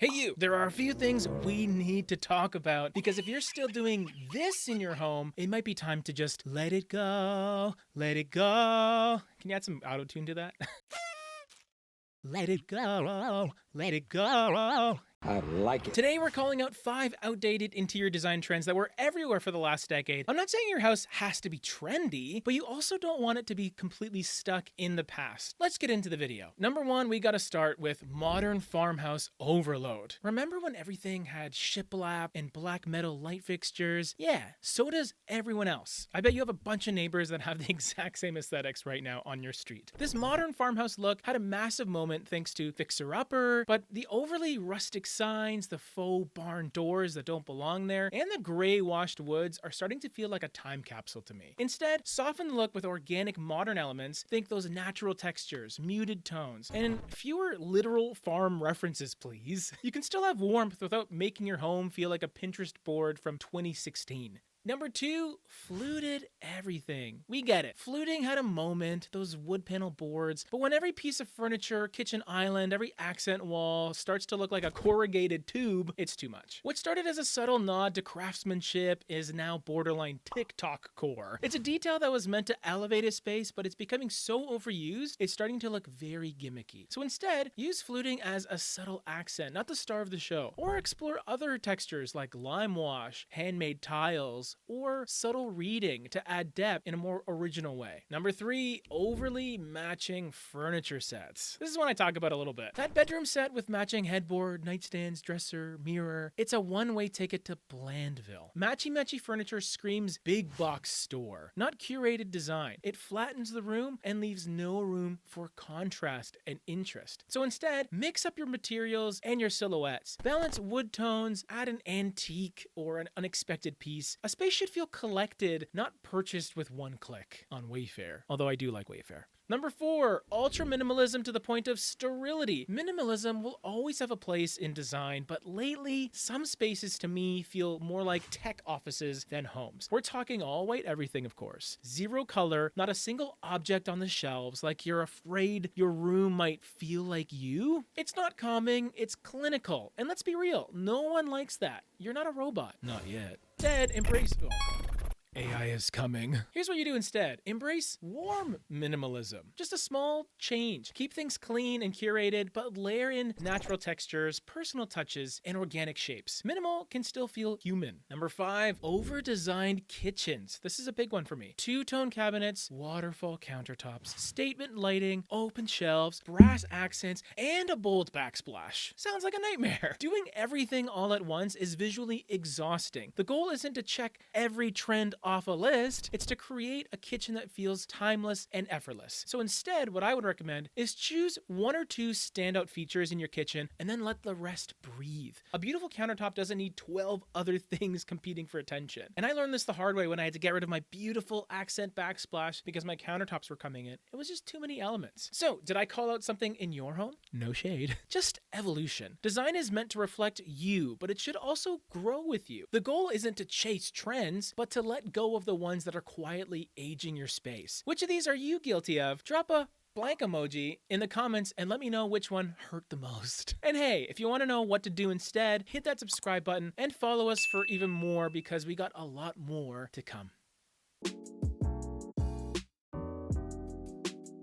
Hey you, there are a few things we need to talk about because if you're still doing this in your home, it might be time to just let it go, let it go. Can you add some auto-tune to that? Let it go, let it go. I like it. Today we're calling out 5 outdated interior design trends that were everywhere for the last decade. I'm not saying your house has to be trendy, but you also don't want it to be completely stuck in the past. Let's get into the video. Number 1, we gotta start with modern farmhouse overload. Remember when everything had shiplap and black metal light fixtures? Yeah, so does everyone else. I bet you have a bunch of neighbors that have the exact same aesthetics right now on your street. This modern farmhouse look had a massive moment thanks to Fixer Upper, but the overly rustic signs, the faux barn doors that don't belong there, and the gray washed woods are starting to feel like a time capsule to me. Instead, soften the look with organic modern elements. Think those natural textures, muted tones, and fewer literal farm references, please. You can still have warmth without making your home feel like a Pinterest board from 2016. Number 2, fluted everything. We get it. Fluting had a moment, those wood panel boards, but when every piece of furniture, kitchen island, every accent wall starts to look like a corrugated tube, it's too much. What started as a subtle nod to craftsmanship is now borderline TikTok core. It's a detail that was meant to elevate a space, but it's becoming so overused, it's starting to look very gimmicky. So instead, use fluting as a subtle accent, not the star of the show. Or explore other textures like lime wash, handmade tiles, or subtle reading to add depth in a more original way. Number 3, overly matching furniture sets. This is one I talk about a little bit. That bedroom set with matching headboard, nightstands, dresser, mirror, it's a one-way ticket to Blandville. Matchy-matchy furniture screams big box store, not curated design. It flattens the room and leaves no room for contrast and interest. So instead, mix up your materials and your silhouettes. Balance wood tones, add an antique or an unexpected piece. A space should feel collected, not purchased with one click on Wayfair, although I do like Wayfair. Number 4, ultra minimalism to the point of sterility. Minimalism will always have a place in design, but lately, some spaces to me feel more like tech offices than homes. We're talking all white everything, of course. Zero color, not a single object on the shelves, like you're afraid your room might feel like you. It's not calming, it's clinical. And let's be real, no one likes that. You're not a robot. Not yet. Instead, embrace... Oh, God. AI is coming. Here's what you do instead. Embrace warm minimalism. Just a small change. Keep things clean and curated, but layer in natural textures, personal touches, and organic shapes. Minimal can still feel human. Number 5, over-designed kitchens. This is a big one for me. Two-tone cabinets, waterfall countertops, statement lighting, open shelves, brass accents, and a bold backsplash. Sounds like a nightmare. Doing everything all at once is visually exhausting. The goal isn't to check every trend off a list, it's to create a kitchen that feels timeless and effortless. So instead, what I would recommend is choose 1 or 2 standout features in your kitchen and then let the rest breathe. A beautiful countertop doesn't need 12 other things competing for attention. And I learned this the hard way when I had to get rid of my beautiful accent backsplash because my countertops were coming in. It was just too many elements. So, did I call out something in your home? No shade. Just evolution. Design is meant to reflect you, but it should also grow with you. The goal isn't to chase trends, but to let go of the ones that are quietly aging your space. Which of these are you guilty of? Drop a blank emoji in the comments and let me know which one hurt the most. And hey, if you want to know what to do instead, hit that subscribe button and follow us for even more because we got a lot more to come.